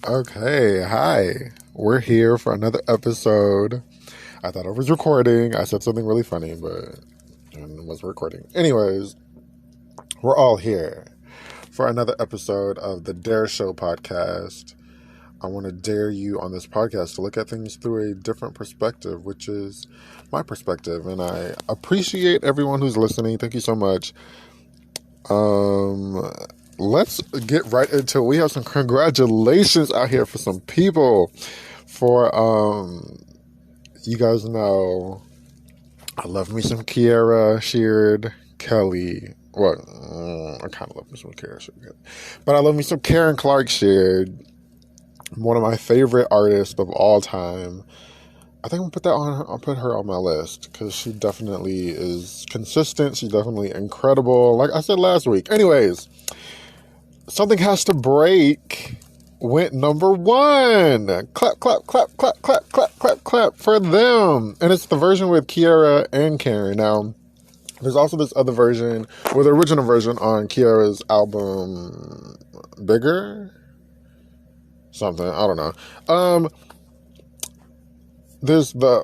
Okay, hi. We're here for another episode. I thought I was recording. I said something really funny, but I wasn't recording. Anyways, we're all here for another episode of the Dare Show podcast. I want to dare you on this podcast to look at things through a different perspective, which is my perspective. And I appreciate everyone who's listening. Thank you so much. Let's get right into it. We have some congratulations out here for some people. For you guys know, I love me some Kiara Sheard Kelly. Well, I kind of love me some Kiara Sheard Kelly, but I love me some Karen Clark Sheard. One of my favorite artists of all time. I think I'll put her on my list because she definitely is consistent. She's definitely incredible. Like I said last week. Anyways, Something Has to Break went number one. Clap, clap, clap, clap, clap, clap, clap, clap for them. And it's the version with Kiara and Karen. Now, there's also this other version, or the original version on Kiara's album, Bigger? Something, I don't know. There's the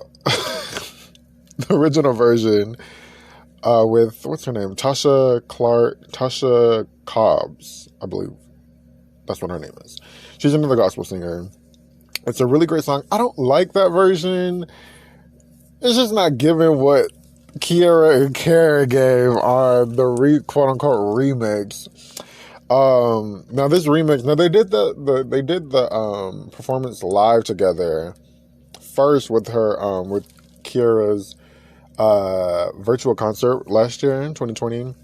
the original version with, what's her name? Tasha Cobbs, I believe. That's what her name is. She's another gospel singer. It's a really great song. I don't like that version. It's just not giving what Kiara and Karen gave on the quote-unquote remix. Now this remix, they did the performance live together first with her with Kiara's virtual concert last year in 2020.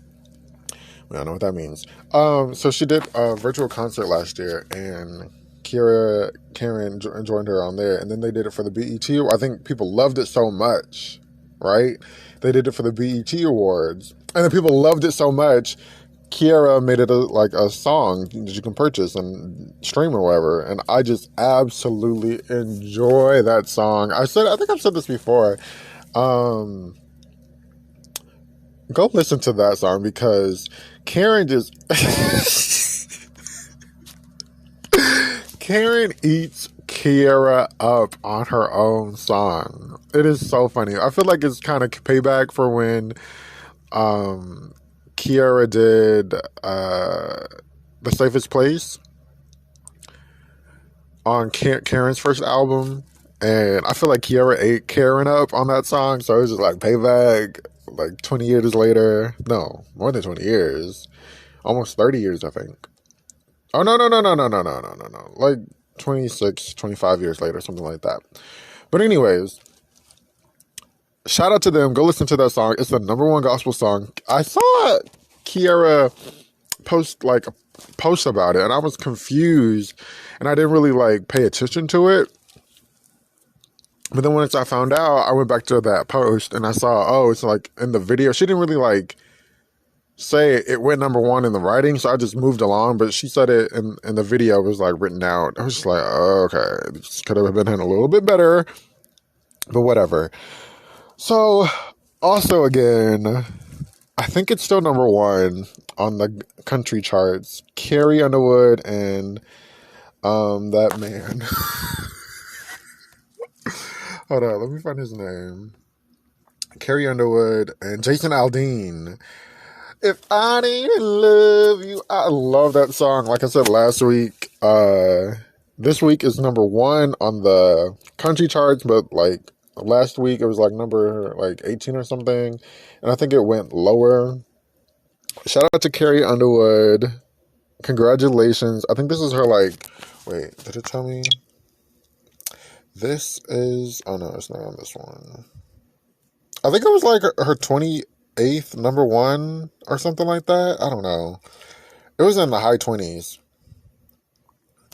I don't know what that means. So she did a virtual concert last year, and Karen joined her on there, and then they did it for the BET. I think people loved it so much, right? They did it for the BET Awards, and then people loved it so much. Kiara made it a song that you can purchase and stream or whatever, and I just absolutely enjoy that song. I think I've said this before. Go listen to that song because Karen just Karen eats Kiara up on her own song. It is so funny. I feel like it's kind of payback for when Kiara did The Safest Place on Karen's first album, and I feel like Kiara ate Karen up on that song, so it was just like payback, like 20 years later. No, more than 20 years. Almost 30 years, I think. Oh, no. Like 26, 25 years later, something like that. But anyways, shout out to them. Go listen to that song. It's the number one gospel song. I saw Kiara post a post about it, and I was confused, and I didn't really pay attention to it. But then once I found out, I went back to that post, and I saw, it's in the video. She didn't really say it went number one in the writing, so I just moved along. But she said it in the video. It was written out. I was just like, oh, okay, this could have been a little bit better, but whatever. So, also again, I think it's still number one on the country charts. Carrie Underwood and that man. Hold on, let me find his name. Carrie Underwood and Jason Aldean. If I didn't love you. I love that song. Like I said last week, this week is number one on the country charts, but last week it was number 18 or something, and I think it went lower. Shout out to Carrie Underwood. Congratulations. I think this is her wait, did it tell me? This is, oh no, it's not on this one. I think it was her 28th number one or something like that. I don't know. It was in the high 20s,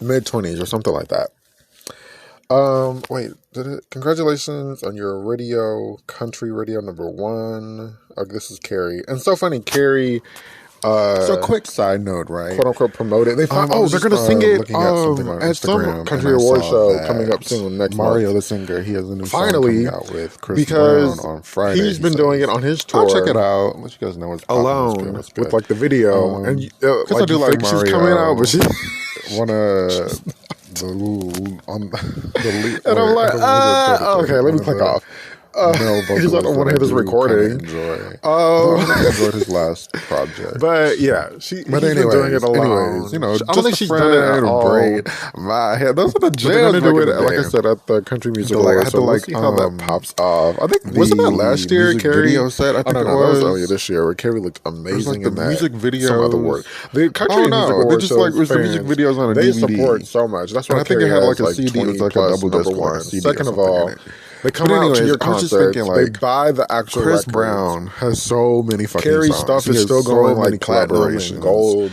mid 20s or something like that. Wait, congratulations on your country radio number one. Oh, this is Carrie. And so funny, Carrie, so quick side note, right? Quote unquote promoted. They they're gonna sing it at some country award show coming up soon next Mario month. the singer, he has a new Finally, song coming out with Chris because Brown on Friday. he's been doing it on his tour. I'll check it out. Let you guys know what's alone it's good. with the video. And I do like she's Mario. coming out, but she wanna on the lead. And I'm like, okay, let me click off. Male Because I don't vocalist want to that hear this do recording. kinda enjoy. I enjoyed his last project. But yeah, he's been doing it alone. you know, I don't think she's done it at all. Braid, my hair. Those are the But they're jams. gonna do back it, in the like I day. said, at the Country Music I Awards. had So to we'll see how that pops off. I think wasn't that last year? music Carrie video set. I think no, it that was earlier this year. Where Carrie looked amazing the in that. music videos. Some other word. The Country Music They Awards. just like it was the music videos on a They DVD. support so much. That's why I think Carrie it had has like a CD. It was like a double disc, number one. like a CD. Second of all, they come But out to anyways, your I was just concerts. thinking, They like, buy the actual Chris records. Brown has so many fucking Carrie's songs. stuff He is has still so going many like platinum and gold.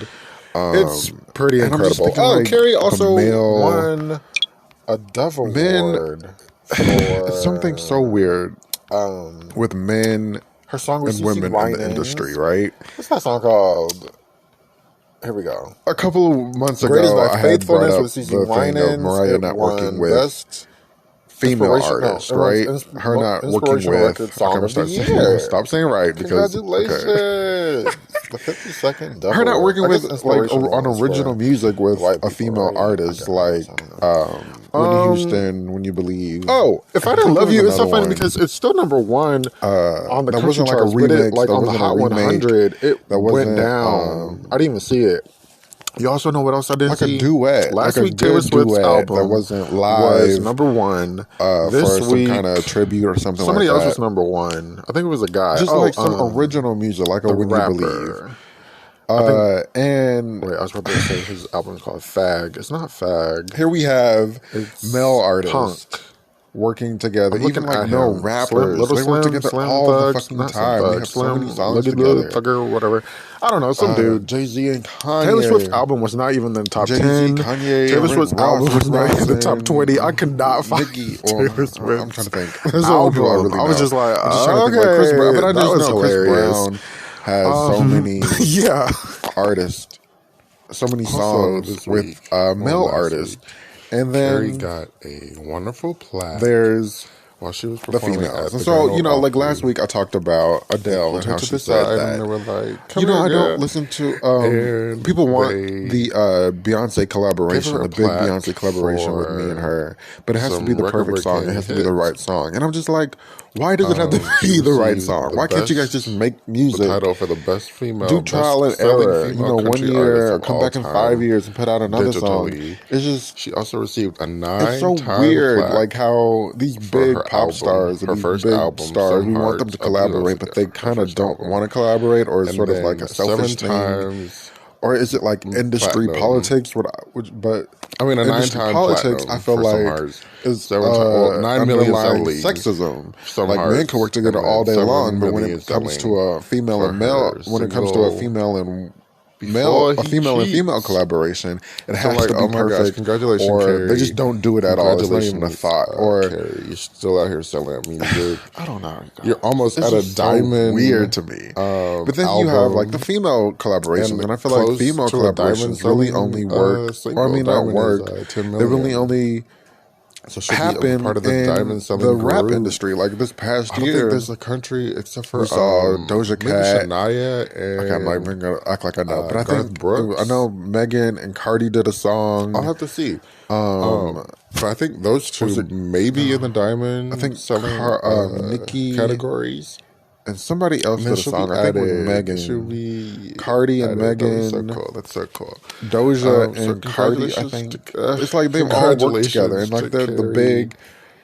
It's pretty and I'm just incredible. thinking, Oh, like, Carrie the also male won a Dove Award for It's something so weird with men her song with and CeCe women in the Winans. industry, right? What's that song called? Here we go. A couple of months Great is ago, Thy I had brought Faithfulness up with the CeCe thing of Winans. Mariah It not won working with Best female Inspirational- artists, it won right? Insp- Her not working Inspirational with. Record Song I'm of the start Year. saying, stop saying right because Congratulations. The 52nd Dove her not Award. working I guess with like inspirational on is original for music with white a people, female right? artist I like don't know. Whitney Houston, When You Believe. Oh, If I think Didn't there Love was You, it's so another funny one. because it's still number one on the that country wasn't like a charts, but it, remix, like that on the wasn't Hot a remake, 100, it that went wasn't, down. I didn't even see it. You also know what else I didn't like see? a duet, Last like a week, Taylor good Swift's duet album that wasn't was live number one. for This some week, kind of tribute or something somebody like else that. was number one. I think it was a guy. Just like some original music, like a the When rapper. You Believe. Wait, I was about to say his album is called Fag. It's not Fag. Here we have It's male artists Punk. working together, I'm even looking like at male him. rappers. Little they Slim, work together Slim all the Thugs, fucking not Slim time. They Thugs, have so many Slim, songs Little together. Thugger, whatever. I don't know, some dude. Jay-Z and Kanye. Taylor Swift's album was not even in the top Jay-Z, 10. Kanye, Taylor Rick Swift's Ross, album was Rick not in the Ross, top and 20. I could not find Nicki. Taylor Swift. I'm trying to think. There's the only people I really know. I was just like, I'm just trying to think like Chris Brown, but I that just was know hilarious. Chris Brown has so many Yeah. artists, so many Also, songs this with week, male last artists, week, and Carrie then got a wonderful plaque there's while she was the performing females. at And the so, Grand you know, Ole like Opry. last week I talked about Adele Went and how to she the said side that. and they were like, "Come You know, here, I don't girl." listen to And people want they the Beyonce collaboration, gave her the a big plaque Beyonce collaboration with me and for her, but it has to some be the perfect song. It record-breaking has to be the hits. right song. And I'm just like, why does it have to She be the right received song? the Why can't you guys best- just make the music? title for the best female, Do trial and best-selling error. You female know, one country year, artist of come all back in time, 5 years and put out another song. digitally. It's just, She also received a it's so 9-time weird, plaque like how these for big her pop album, stars, her these first big album, stars, Some we want them to Hearts. I believe collaborate, that but they was her kind of first don't album. want to collaborate, or it's And sort of then like a selfish 7 thing. times. Or is it like industry Platinum. politics? But I mean, a industry 9-time politics, platinum I feel for Some like Hearts. is 7 times, well, 9 million underlying selling. sexism. Some Like men Hearts, can work together and all then day 7 long, but when million it comes to selling a female for and male, her when it comes to a single female and Before a He female and female Cheats. collaboration, it So has like, to be oh my gosh, perfect. congratulations, or Carrie. they just don't do it at all. It's not even a thought. Or Carrie, you're still out here selling out music. I don't know. You're almost It's at a just so diamond. weird to me. But then you have like the female collaborations, and I feel like close female to a collaborations diamond really selling, only work. single. Or I mean, not Diamond work. is, 10 They really million. only So she'll be happen a part of the in diamond selling the rap group. industry. Like this past I don't year, think there's a country except for we saw Doja maybe Cat. Shania and I'm not even gonna act like I know, but I Garth think Brooks. I know Megan and Cardi did a song. I'll have to see. But I think those two maybe in the diamond I think selling Nicki categories. and somebody else And did then a she'll song. be I think with added. Megan, She'll be Cardi and added. That's so Megan, cool. That's so cool. Doja So and Cardi. I congratulations think to- it's like they've all worked together, and like congratulations they're to the Carrie. big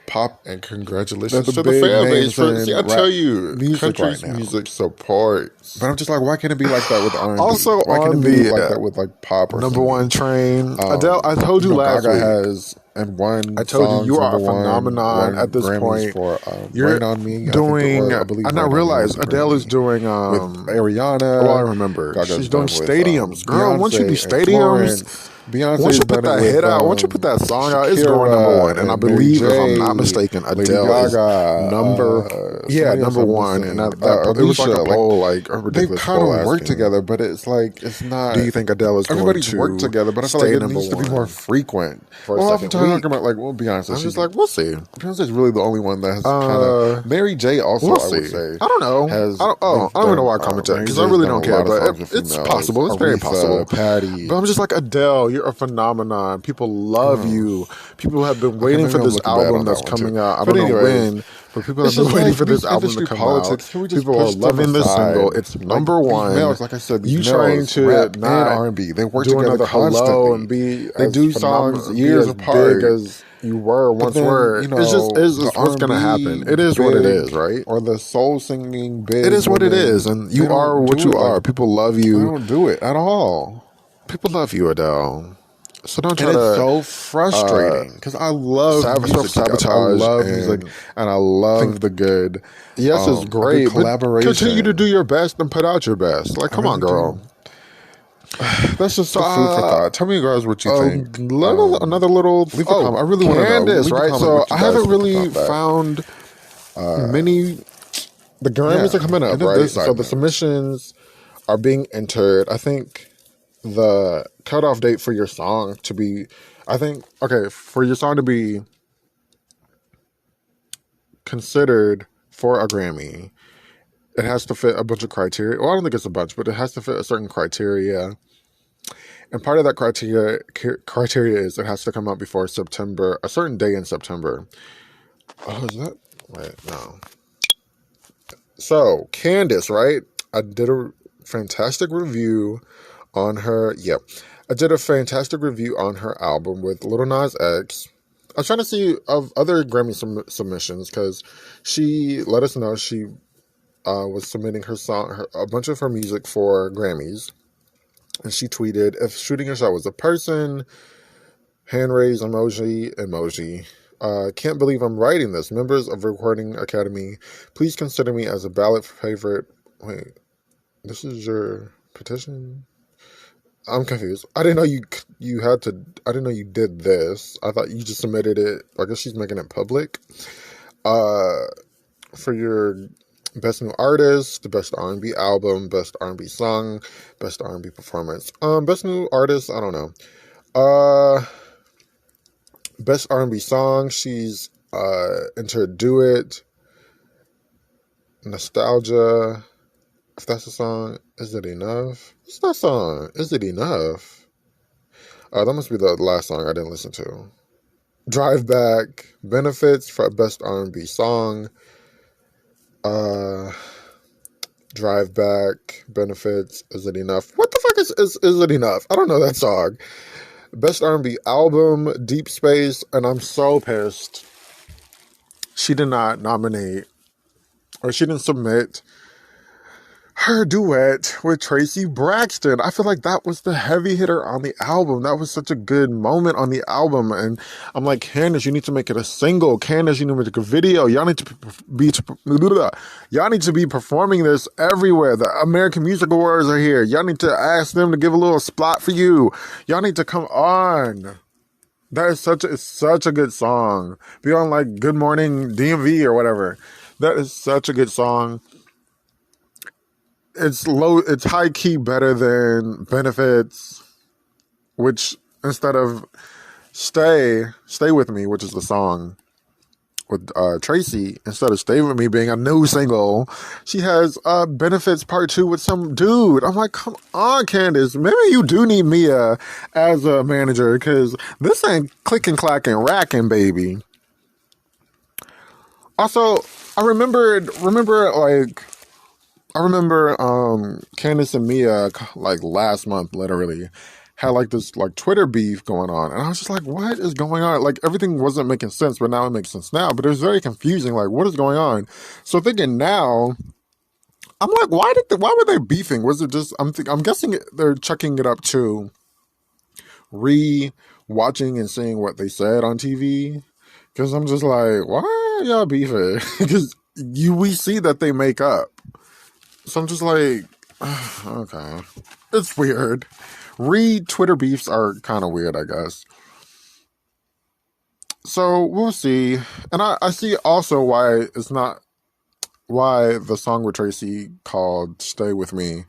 pop. And congratulations They're the to the big fan base. names For, in see, I rap tell you, music country's right now. music supports. But I'm just like, why can't it be like that with R&B? Also why can't on it be the, like that with like pop or Number something? one train. Adele, I told you know, last Gaga week. has and one. I told you, you are a songs, number one, phenomenon won at this Grammys point. For You're Rain on Me. I think it doing. was, I, believe not Rain on Me realize was a Adele is Grammy. doing. With Ariana. Oh, I remember. Gaga's She's doing done with, stadiums. Girl, once you do Beyonce and stadiums, Florence. Beyonce once you put that hit out, once you put that song out, it's going number one. And I believe, if I'm not mistaken, Lady Adele is Gaga, number one. And it was like a poll, like a they ridiculous kind poll of work asking, together, but it's like it's not. Do you think Adele is going everybody's to worked together? But I feel stay like it number needs to be one more frequent. for a Well, second? oftentimes week. talking about like, well, Beyonce. I'm just like, we'll see. Beyonce's really the only one that has kind of. Mary J. Also, we'll I would see. say. I don't know. Has I don't even know why I commented because I really don't care. But it's possible. It's very possible. Patty. But I'm just like, Adele, you're a phenomenon. People love you. People have been waiting for this album that's coming out. I don't know when. But people have been waiting for this album to come out. People are loving this single. It's number one. Like I said, you trying to rap not and R&B. They work do together another constantly. Hello and be they do songs years apart. Big as you were once were. You know, it's just what's going to happen. It is what it is, right? Or the soul singing big. It is what it is, and you are what you are. People love you. I don't do it at all. People love you, Adele. So don't try and to. It's so frustrating because I love self-sabotage. I love music, and I love the good. Yes, it's great. Collaboration. But continue to do your best and put out your best. Like, come on, girl. That's just food for thought. Tell me, guys, what you think. Another little. Leave a comment. I really want to know. Candace, right? So I haven't really found many. The Grammys are coming up, right? So the submissions are being entered. I think the cutoff date for your song to be, for your song to be considered for a Grammy, it has to fit a bunch of criteria. Well, I don't think it's a bunch, but it has to fit a certain criteria. And part of that criteria is it has to come out before September, a certain day in September. Oh, is that? Wait, no. So, Candace, right? I did a fantastic review on her. Yep. I did a fantastic review on her album with Lil Nas X. I was trying to see of other Grammy submissions because she let us know she was submitting her song, a bunch of her music for Grammys. And she tweeted, if shooting a shot was a person, hand raise emoji. Can't believe I'm writing this. Members of Recording Academy, please consider me as a ballot favorite. Wait, this is your petition? I'm confused. I didn't know you had to. I didn't know you did this. I thought you just submitted it. I guess she's making it public. For your best new artist, the best R&B album, best R&B song, best R&B performance. Best new artist. I don't know. Best R&B song. She's entered "Do It," "Nostalgia." If that's a song, Is It Enough? What's that song? Is It Enough? That must be the last song I didn't listen to. Drive Back, Benefits for Best R&B Song. Drive Back, Benefits, Is It Enough? What the fuck is It Enough? I don't know that song. Best R&B Album, Deep Space, and I'm so pissed. She did not nominate, or she didn't submit her duet with Tracy Braxton. I feel like that was the heavy hitter on the album. That was such a good moment on the album. And I'm like, Candace, you need to make it a single. Candace, you need to make a video. Y'all need to be performing this everywhere. The American Music Awards are here. Y'all need to ask them to give a little spot for you. Y'all need to come on. That is such a good song. Be on like Good Morning DMV or whatever. That is such a good song. It's high key better than Benefits, which instead of Stay With Me, which is the song with Tracy, instead of Stay With Me being a new single, she has Benefits Part 2 with some dude. I'm like, come on, Candace. Maybe you do need Mia as a manager because this ain't clicking, clacking, racking, baby. Also, I remember Candace and Mia like last month literally had like this like Twitter beef going on, and I was just like, what is going on? Like everything wasn't making sense, but now it makes sense now. But it was very confusing. Like, what is going on? So thinking now, I'm like, why were they beefing? Was it just I'm guessing they're chucking it up to re-watching and seeing what they said on TV, because I'm just like, why are y'all beefing? Because we see that they make up. So I'm just like, okay, it's weird. Twitter beefs are kind of weird, I guess. So we'll see. And I see also why the song with Tracy called Stay With Me.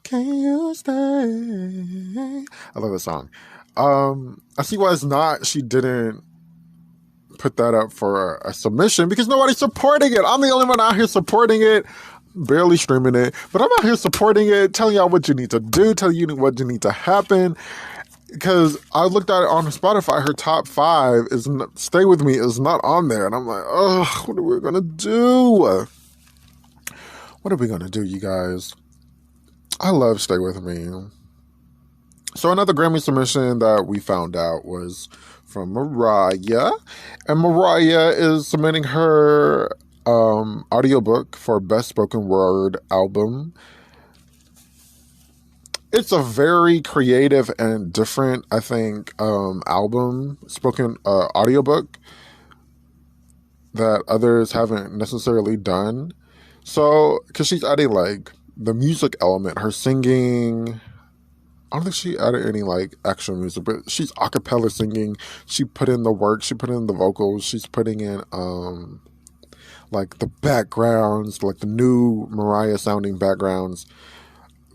Can you stay? I love that song. I see why it's not, she didn't put that up for a submission because nobody's supporting it. I'm the only one out here supporting it, barely streaming it, but I'm out here supporting it, telling y'all what you need to do, telling you what you need to happen. Because I looked at it on Spotify, her top 5 is Stay With Me is not on there. And I'm like, oh, what are we going to do? What are we going to do, you guys? I love Stay With Me. So another Grammy submission that we found out was from Mariah. And Mariah is submitting her audiobook for Best Spoken Word Album. It's a very creative and different, I think, album, spoken audiobook that others haven't necessarily done. So, because she's adding, like, the music element, her singing. I don't think she added any, like, actual music, but she's a cappella singing. She put in the work. She put in the vocals. She's putting in, like, the backgrounds, like, the new Mariah-sounding backgrounds.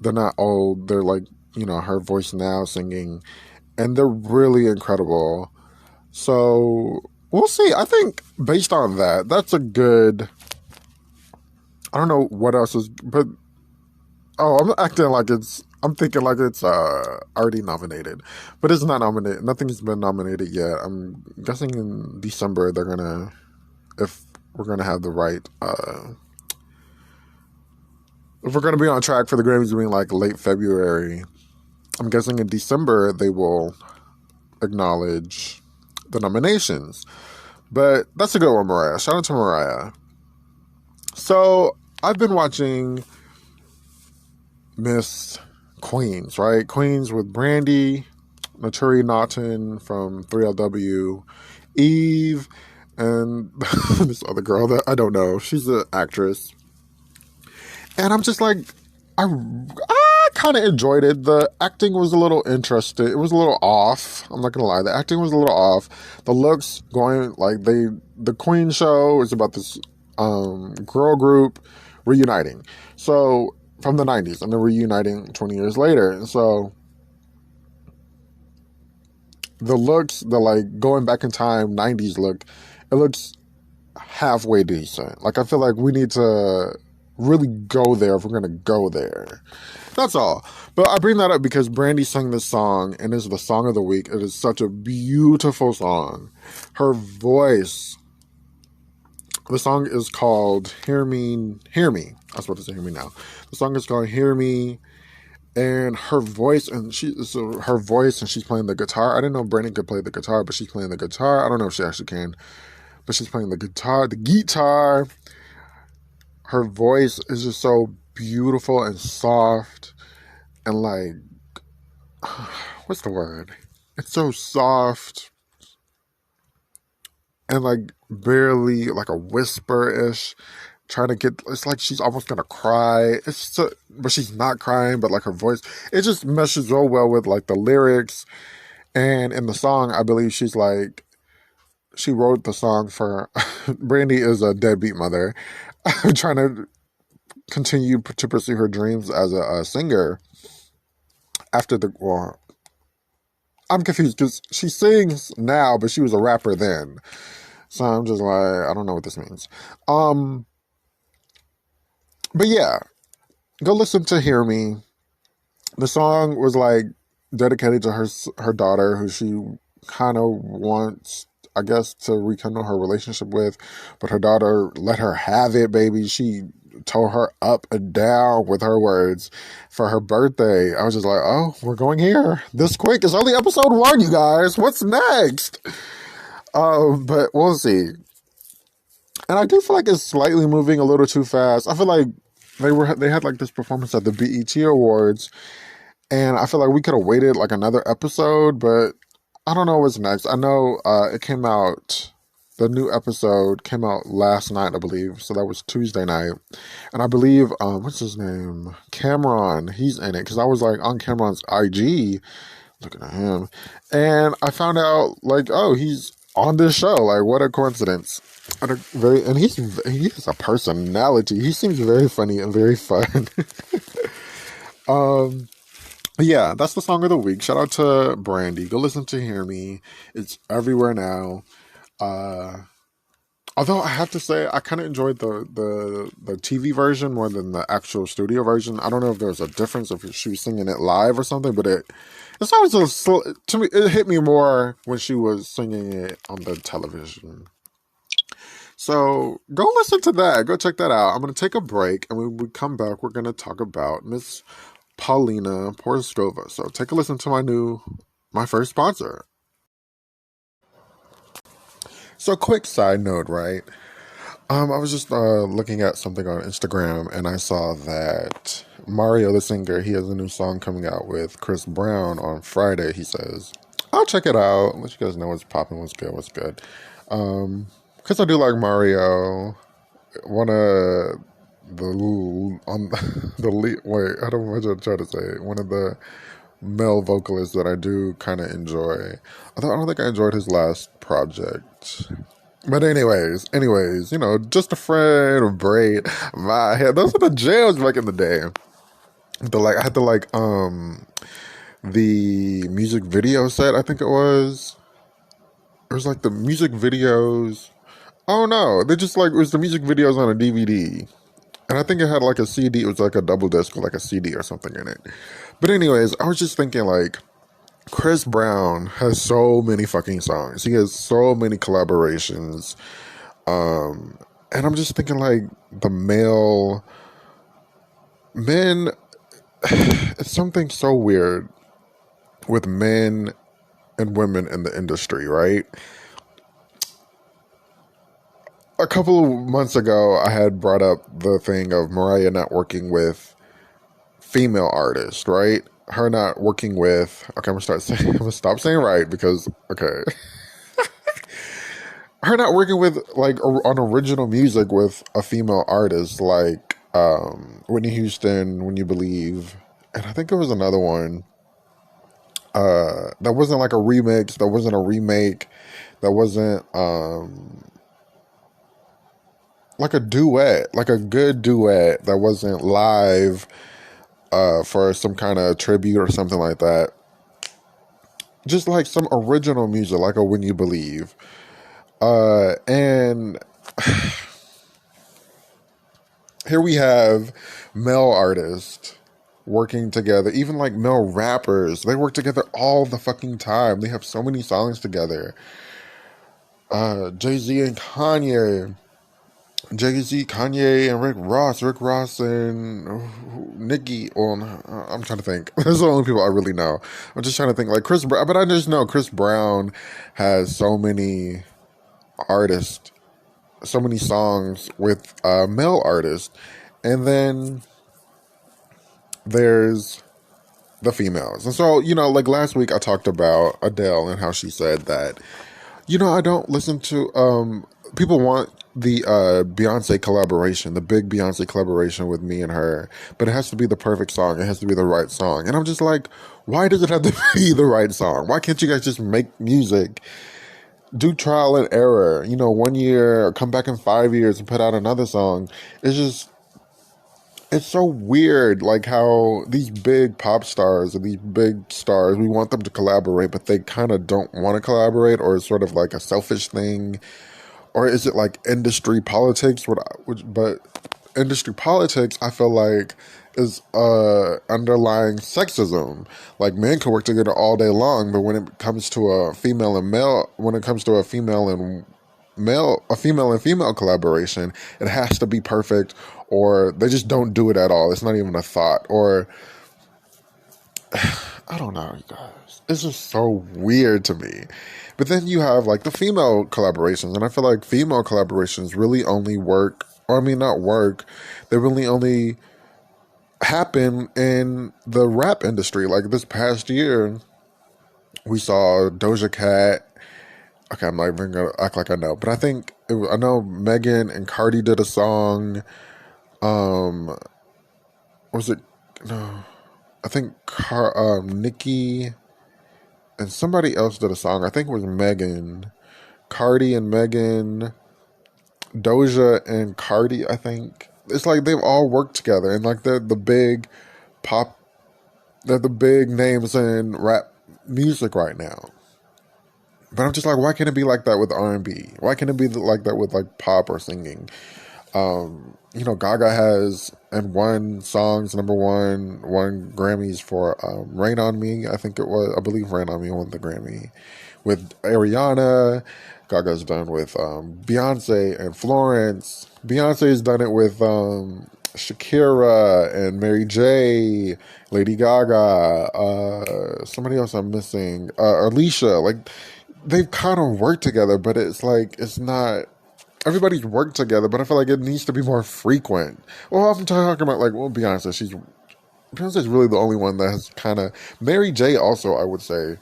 They're not old. They're like, you know, her voice now singing. And they're really incredible. So, we'll see. I think based on that, that's a good... I don't know what else is... But, I'm acting like it's... I'm thinking like it's already nominated. But it's not nominated. Nothing's been nominated yet. I'm guessing in December they're going to... If we're going to have the right... if we're going to be on track for the Grammys being like late February, I'm guessing in December they will acknowledge the nominations. But that's a good one, Mariah. Shout out to Mariah. So I've been watching Miss Queens, right? Queens with Brandy, Naturi Naughton from 3LW, Eve, and this other girl that I don't know. She's an actress. And I'm just like, I kind of enjoyed it. The acting was a little interesting. It was a little off. I'm not going to lie. The acting was a little off. The looks going, like, the Queen show is about this girl group reuniting. So, from the 90s. And they're reuniting 20 years later. And so, the looks, the, like, going back in time 90s look, it looks halfway decent. Like, I feel like we need to... really go there if we're gonna go there. That's all. But I bring that up because Brandy sang this song and it's the song of the week. It is such a beautiful song. Her voice. The song is called Hear Me. I was supposed to say Hear Me Now. The song is called Hear Me. And her voice, and she's playing the guitar. I didn't know Brandy could play the guitar, but she's playing the guitar. I don't know if she actually can, but she's playing the guitar. Her voice is just so beautiful and soft and like, what's the word? It's so soft and like barely like a whisper-ish, trying to get, it's like she's almost gonna cry. But she's not crying, but like her voice, it just meshes so well with like the lyrics. And in the song, I believe she wrote the song for, Brandy is a deadbeat mother. Trying to continue to pursue her dreams as a singer after I'm confused because she sings now, but she was a rapper then. So I'm just like, I don't know what this means. But yeah, go listen to Hear Me. The song was like dedicated to her daughter, who she kind of wants, I guess, to rekindle her relationship with, but her daughter let her have it, baby. She told her up and down with her words for her birthday. I was just like, oh, we're going here this quick. It's only episode 1, you guys. What's next? But we'll see. And I do feel like it's slightly moving a little too fast. I feel like they had like this performance at the BET Awards, and I feel like we could have waited like another episode, but I don't know what's next. I know it came out, the new episode came out last night, I believe. So that was Tuesday night. And I believe, what's his name? Cameron, he's in it. Because I was like on Cameron's IG, looking at him. And I found out like, oh, he's on this show. Like, what a coincidence. And he has a personality. He seems very funny and very fun. Yeah, that's the song of the week. Shout out to Brandy. Go listen to Hear Me. It's everywhere now. Uh, Although I have to say, I kind of enjoyed the TV version more than the actual studio version. I don't know if there's a difference if she was singing it live or something, but it's always to me. It hit me more when she was singing it on the television. So go listen to that. Go check that out. I'm gonna take a break, and when we come back, we're gonna talk about Miss Paulina PORSOVA. So take a listen to my first sponsor. So quick side note, right? I was just looking at something on Instagram, and I saw that Mario, the singer, he has a new song coming out with Chris Brown on Friday. He says, "I'll check it out. Let you guys know what's popping, what's good, what's good." Because I do like Mario. One of on the lead. Wait, I don't know what I'm trying to say. One of the male vocalists that I do kind of enjoy. Although I don't think I enjoyed his last project. But anyways, just a friend, a braid, my hair. Those are the jams back in the day. I had the music video set. I think it was. It was like the music videos. Oh no, they just it was the music videos on a DVD, and I think it had like a CD. It was like a double disc with like a CD or something in it. But anyways, I was just thinking Chris Brown has so many fucking songs. He has so many collaborations. And I'm just thinking the men, it's something so weird with men and women in the industry, right? A couple of months ago, I had brought up the thing of Mariah not working with female artists, right? Her not working with, okay, I'm gonna stop saying right because, okay. Her not working with on original music with a female artist like Whitney Houston, When You Believe, and I think there was another one that wasn't like a remix, that wasn't a remake, that wasn't like a duet, like a good duet that wasn't live for some kind of tribute or something like that. Just like some original music, like a When You Believe. And here we have male artists working together, even like male rappers. They work together all the fucking time. They have so many songs together. Jay-Z and Kanye. Jay-Z, Kanye, and Rick Ross, and Nicki. Well, I'm trying to think. Those are the only people I really know. I'm just trying to think Chris Brown, but I just know Chris Brown has so many artists, so many songs with male artists, and then there's the females. And so, last week I talked about Adele and how she said that, I don't listen to, people want the Beyonce collaboration, the big Beyonce collaboration with me and her, but it has to be the perfect song. It has to be the right song. And I'm just like, why does it have to be the right song? Why can't you guys just make music? Do trial and error, 1 year, or come back in 5 years and put out another song. It's so weird, how these big pop stars or these big stars, we want them to collaborate, but they kind of don't want to collaborate, or it's sort of like a selfish thing, or is it like industry politics? But industry politics, I feel like, is underlying sexism. Like, men can work together all day long, but when it comes to a female and male, a female and female collaboration, it has to be perfect, or they just don't do it at all. It's not even a thought, or I don't know, you guys. It's just so weird to me. But then you have the female collaborations, and I feel like female collaborations really only work, or I mean, not work, they really only happen in the rap industry. Like this past year, we saw Doja Cat. Okay, I'm not even gonna act like I know, but I know Megan and Cardi did a song. Was it no? I think Nicki and somebody else did a song. I think it was Megan, Cardi and Megan, Doja and Cardi. I think it's like they've all worked together, and they're the big pop. They're the big names in rap music right now. But I'm just like, why can't it be like that with R&B? Why can't it be like that with like pop or singing? Gaga has and won songs won Grammys for "Rain on Me." I think it was. I believe "Rain on Me" won the Grammy. With Ariana, Gaga's done with Beyonce and Florence. Beyonce's done it with Shakira and Mary J, Lady Gaga. Somebody else I'm missing. Alicia. Like they've kind of worked together, but it's like it's not. Everybody's worked together, but I feel like it needs to be more frequent. Well, I'm talking about like, well, Beyonce's really the only one that has kind of. Mary J also, I would say,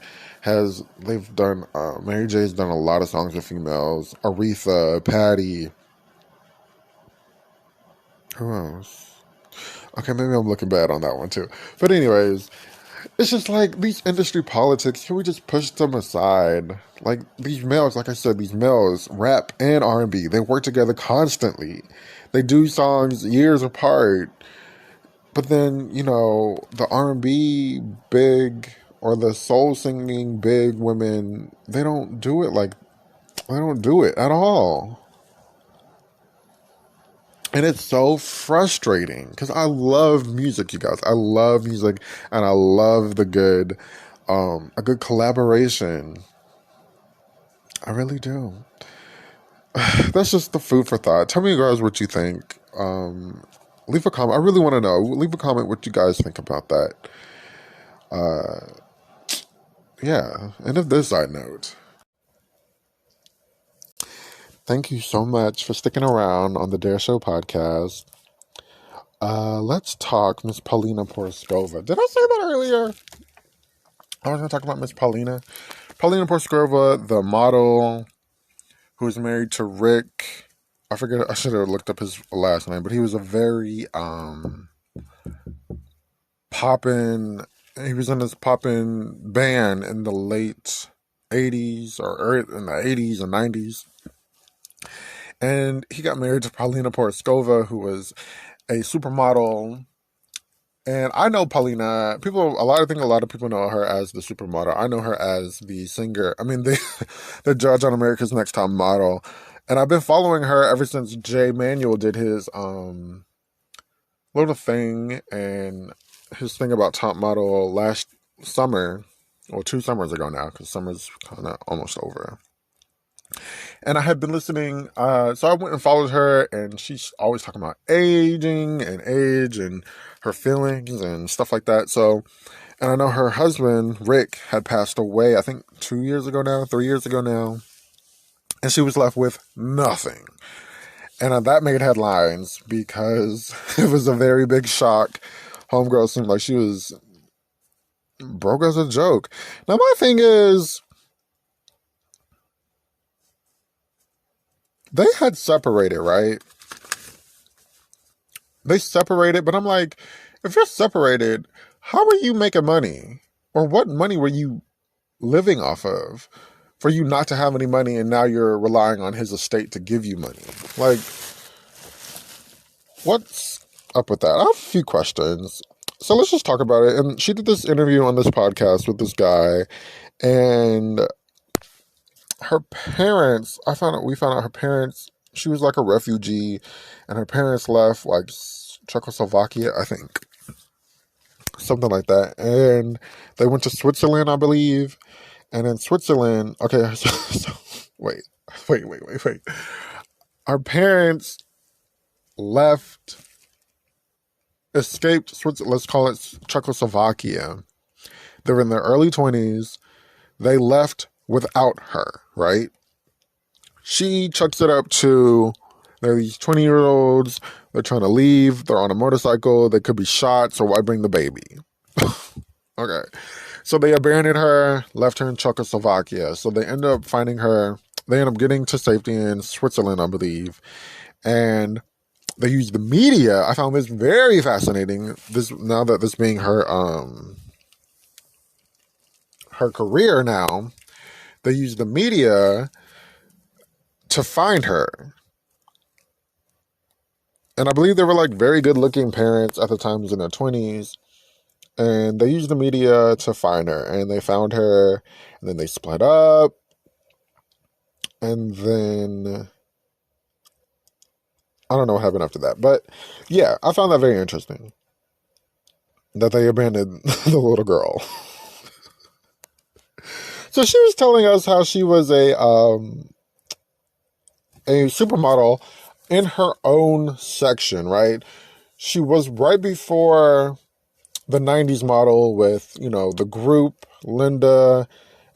they've done. Mary J's done a lot of songs with females. Aretha, Patty. Who else? Okay, maybe I'm looking bad on that one too. But anyways, it's just like these industry politics. Can we just push them aside? Like these males, like I said, these males rap and R&B. They work together constantly. They do songs years apart. But then the R&B big or the soul singing big women, they don't do it at all. And it's so frustrating because I love music, you guys. I love music and I love a good collaboration. I really do. That's just the food for thought. Tell me, guys, what you think. Leave a comment. I really want to know. Leave a comment what you guys think about that. Yeah. And if this side note. Thank you so much for sticking around on the Dare Show podcast. Let's talk Miss Paulina Porskova. Did I say that earlier? I was going to talk about Miss Paulina. Paulina Porskova, the model who's married to Rick. I forget, I should have looked up his last name, but he was a very poppin', he was in this poppin' band in the late 80s or in the 80s and 90s. And he got married to Paulina Porskova, who was a supermodel. And I know Paulina. A lot of people know her as the supermodel. I know her as the singer. I mean, the judge on America's Next Top Model. And I've been following her ever since Jay Manuel did his little thing and his thing about Top Model last summer, or 2 summers ago now, because summer's kind of almost over. And I had been listening, so I went and followed her, and she's always talking about aging and age and her feelings and stuff like that. So, and I know her husband, Rick, had passed away, I think 3 years ago now, and she was left with nothing. And that made headlines because it was a very big shock. Homegirl seemed like she was broke as a joke. Now, my thing is, they had separated, right? They separated, but I'm like, if you're separated, how are you making money? Or what money were you living off of for you not to have any money and now you're relying on his estate to give you money? Like, what's up with that? I have a few questions. So let's just talk about it. And she did this interview on this podcast with this guy, and her parents, we found out her parents, she was like a refugee, and her parents left like Czechoslovakia, I think. Something like that. And they went to Switzerland, I believe. And in Switzerland, okay, so wait. Our parents escaped Switzerland, let's call it Czechoslovakia. They were in their early 20s. They left without her, right? She chucks it up to, they're these 20-year-olds, they're trying to leave, they're on a motorcycle, they could be shot, so why bring the baby? Okay. So they abandoned her, left her in Czechoslovakia. So they end up finding her, they end up getting to safety in Switzerland, I believe. And they use the media. I found this very fascinating. Now that this being her career now, they use the media to find her. And I believe they were like very good looking parents at the times in their 20s. And they used the media to find her. And they found her. And then they split up. And then I don't know what happened after that. But yeah, I found that very interesting that they abandoned the little girl. So she was telling us how she was a supermodel in her own section, right? She was right before the 90s model with, you know, the group, Linda,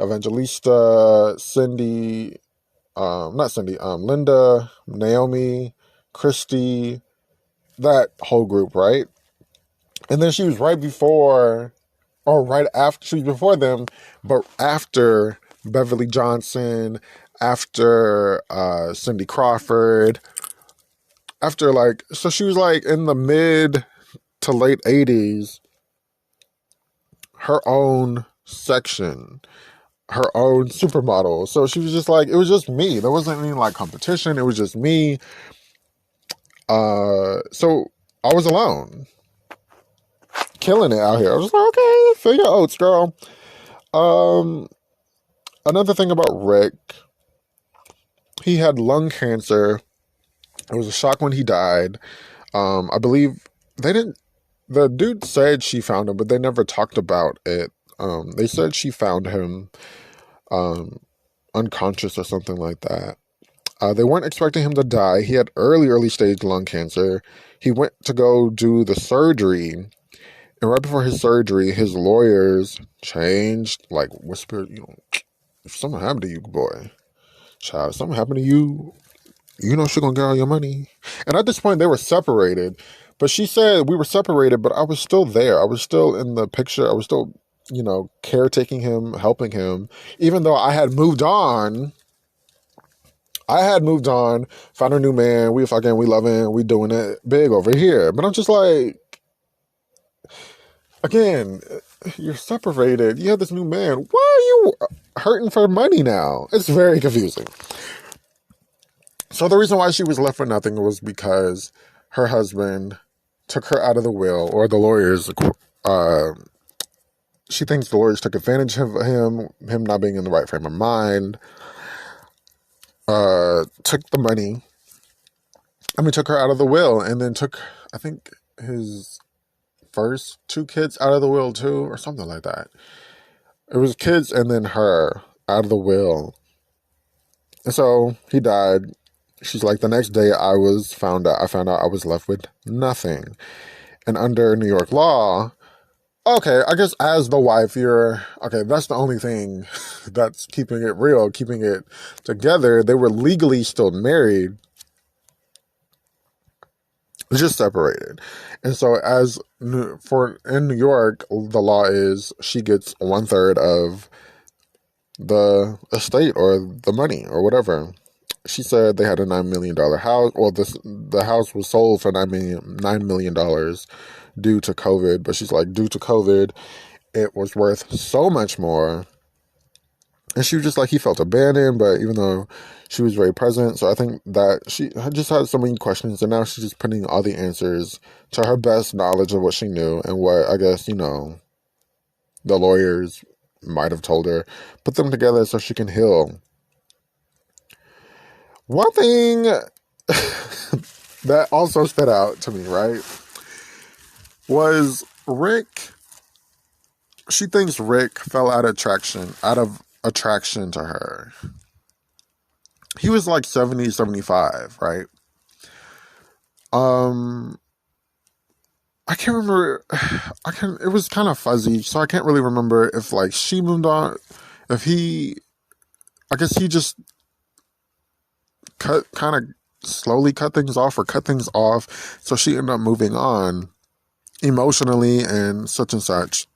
Evangelista, Cindy, not Cindy, Linda, Naomi, Christy, that whole group, right? And then she was right before, or right after, she was before them, but after Beverly Johnson, after Cindy Crawford, after like, so she was like in the mid to late 80s, her own section, her own supermodel. So she was just like, it was just me. There wasn't any like competition. It was just me. So I was alone, killing it out here. I was like, okay, fill your oats, girl. Another thing about Rick, he had lung cancer. It was a shock when he died. I believe the dude said she found him, but they never talked about it. They said she found him unconscious or something like that. They weren't expecting him to die. He had early stage lung cancer. He went to go do the surgery. And right before his surgery, his lawyers changed, like whispered, you know, if something happened to you, boy, child, if something happened to you, you know she's gonna get all your money. And at this point, they were separated. But she said we were separated, but I was still there. I was still in the picture. I was still, you know, caretaking him, helping him. Even though I had moved on. Found a new man. We loving, we doing it big over here. But I'm just like, again, you're separated. You have this new man. Why are you hurting for money now? It's very confusing. So the reason why she was left with nothing was because her husband took her out of the will, or the lawyers, she thinks the lawyers took advantage of him not being in the right frame of mind, took the money, took her out of the will, and then took, I think, his first 2 kids out of the will too, or something like that. It was kids and then her out of the will. And so he died. She's like, the next day I found out I was left with nothing. And under New York law, okay, I guess as the wife, that's the only thing that's keeping it real, keeping it together. They were legally still married, just separated. And so in New York, the law is she gets 1/3 of the estate or the money or whatever. She said they had a $9 million house. Well, the house was sold for $9 million due to COVID. But she's like, due to COVID, it was worth so much more. And she was just like, he felt abandoned, but even though she was very present. So I think that she just had so many questions, and now she's just putting all the answers to her best knowledge of what she knew and what, I guess, the lawyers might have told her. Put them together so she can heal. One thing that also stood out to me, right, was Rick. She thinks Rick fell out of attraction to her. He was like 70, 75, right? I can't remember. It was kind of fuzzy, so I can't really remember if like she moved on, if I guess he just kind of slowly cut things off, so she ended up moving on emotionally and such.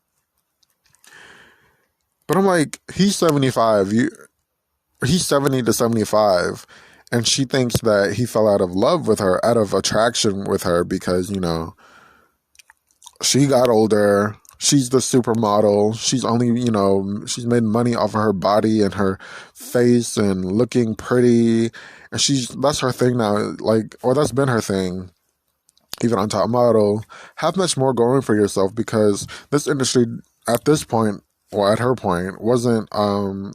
But I'm like, he's 75, he's 70 to 75, and she thinks that he fell out of love with her, out of attraction with her, because she got older. She's the supermodel. She's only, she's made money off of her body and her face and looking pretty. And that's her thing now, or that's been her thing, even on Top Model. Have much more going for yourself, because this industry at this point well, at her point, wasn't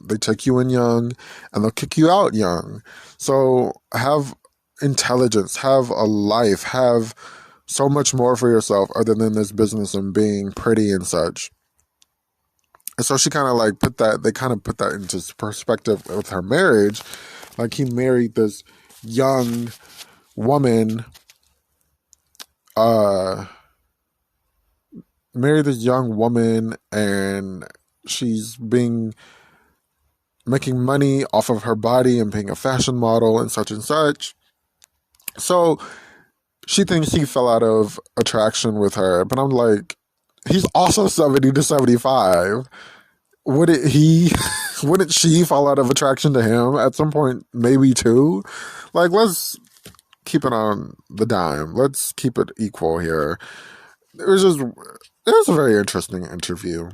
they take you in young and they'll kick you out young. So have intelligence, have a life, have so much more for yourself other than this business and being pretty and such. And so she kind of like they kind of put that into perspective with her marriage. Like he married this young woman, and she's making money off of her body and being a fashion model and such and such. So she thinks he fell out of attraction with her, but I'm like, he's also 70 to 75. Wouldn't she fall out of attraction to him at some point? Maybe too. Like, let's keep it on the dime. Let's keep it equal here. It was a very interesting interview.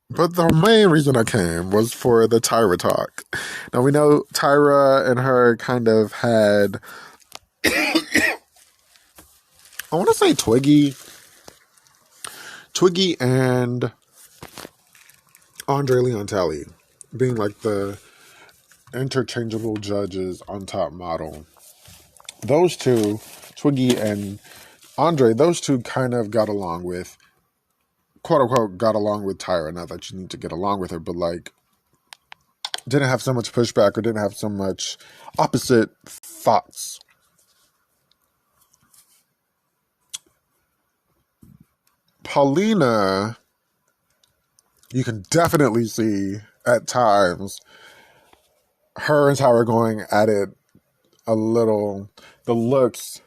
But the main reason I came was for the Tyra talk. Now we know Tyra and her kind of had, I want to say Twiggy and Andre Leon Talley being like the interchangeable judges on Top Model. Those two, Twiggy and Andre, those two kind of got along with, quote unquote, got along with Tyra. Not that you need to get along with her, but like didn't have so much pushback or didn't have so much opposite thoughts. Paulina, you can definitely see at times her and Tyra going at it a little. The looks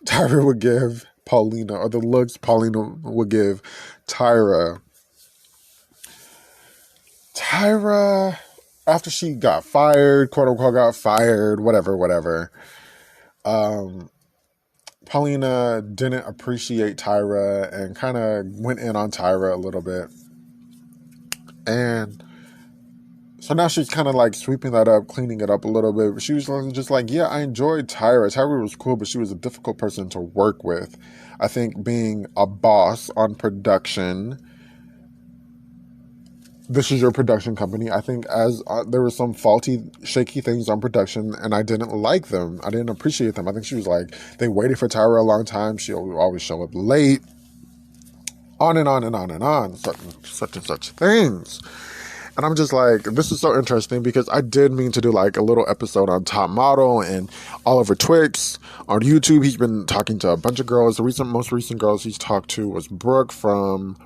Tyra would give Paulina, or the looks Paulina would give Tyra. Tyra, after she got fired, quote unquote got fired, whatever. Paulina didn't appreciate Tyra and kind of went in on Tyra a little bit. And so now she's kind of like sweeping that up, cleaning it up a little bit. She was just like, yeah, I enjoyed Tyra. Tyra was cool, but she was a difficult person to work with. I think being a boss on production, this is your production company. I think as there were some faulty, shaky things on production, and I didn't like them. I didn't appreciate them. I think she was like, they waited for Tyra a long time. She would always show up late. On and on and on and on. Such and such things. And I'm just like, this is so interesting because I did mean to do like a little episode on Top Model and Oliver Twix on YouTube. He's been talking to a bunch of girls. The most recent girls he's talked to was Brooke from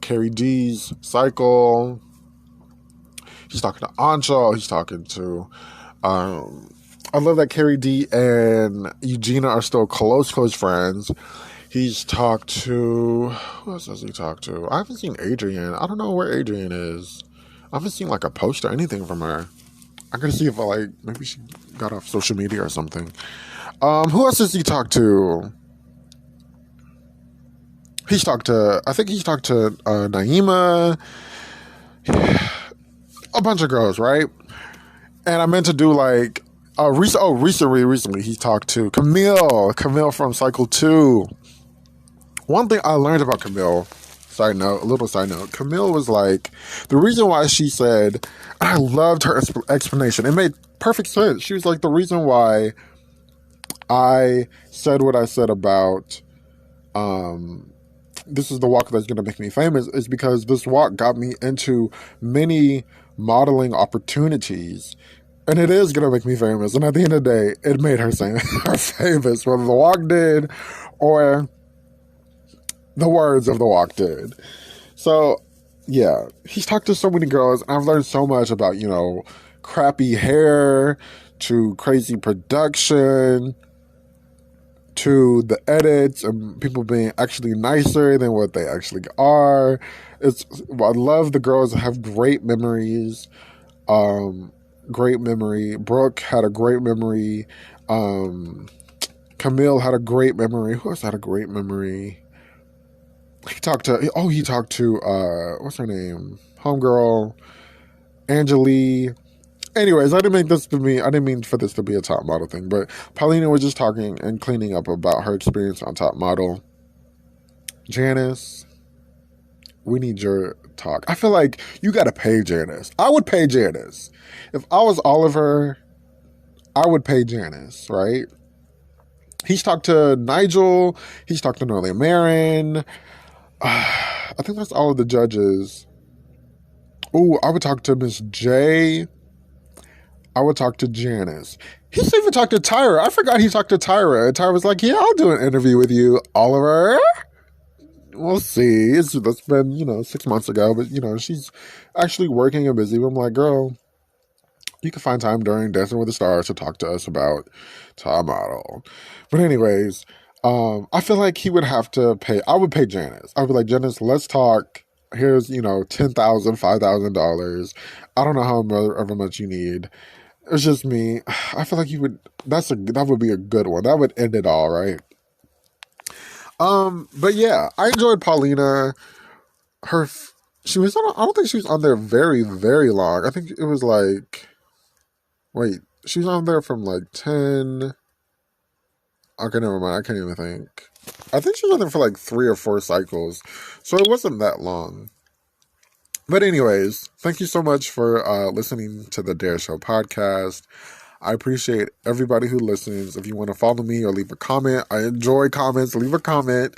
Carrie D's Cycle. He's talking to Ancho. He's talking to, I love that Carrie D and Eugenia are still close friends. He's talked to, who else has he talked to? I haven't seen Adrienne. I don't know where Adrienne is. I haven't seen like a post or anything from her. I gotta see if maybe she got off social media or something. Who else has he talked to? I think he's talked to Naima. A bunch of girls, right? And I meant to do like, recently he talked to Camille from Cycle 2. One thing I learned about Camille, a little side note, Camille was like, the reason why she said, I loved her explanation. It made perfect sense. She was like, the reason why I said what I said about, this is the walk that's going to make me famous, is because this walk got me into many modeling opportunities. And it is going to make me famous. And at the end of the day, it made her famous, whether the walk did or the words of the walk did. So, yeah, he's talked to so many girls, and I've learned so much about, crappy hair, to crazy production, to the edits, and people being actually nicer than what they actually are. I love the girls that have great memories. Great memory. Brooke had a great memory. Camille had a great memory. Who else had a great memory? He talked to, what's her name? Homegirl, Angelique. Anyways, I didn't mean for this to be a Top Model thing, but Paulina was just talking and cleaning up about her experience on Top Model. Janice. we need your talk. I feel like you got to pay Janice. I would pay Janice. If I was Oliver, I would pay Janice, right? He's talked to Nigel. He's talked to Norley Marin. I think that's all of the judges. Ooh, I would talk to Miss J. I would talk to Janice. He's even talked to Tyra. I forgot he talked to Tyra. And Tyra was like, yeah, I'll do an interview with you, Oliver. We'll see. That's been, 6 months ago. But, she's actually working and busy. But I'm like, girl, you can find time during Dancing with the Stars to talk to us about Top Model. But anyways, I feel like he would have to pay. I would pay Janice. I would be like, Janice, let's talk. Here's, $10,000, $5,000. I don't know however much you need. It's just me. I feel like that would be a good one. That would end it all, right? But yeah, I enjoyed Paulina. She was on, I don't think she was on there very, very long. I think it was like, wait, she was on there from like 10. Okay, never mind. I can't even think. I think she was on there for like 3 or 4 cycles. So it wasn't that long. But anyways, thank you so much for listening to the Dare Show podcast. I appreciate everybody who listens. If you want to follow me or leave a comment, I enjoy comments. Leave a comment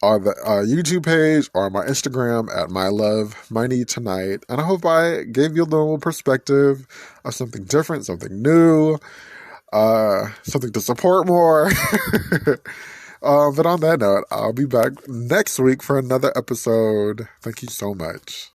on the YouTube page or my Instagram at myloveMyNeedTonight. And I hope I gave you a little perspective of something different, something new, something to support more. But on that note, I'll be back next week for another episode. Thank you so much.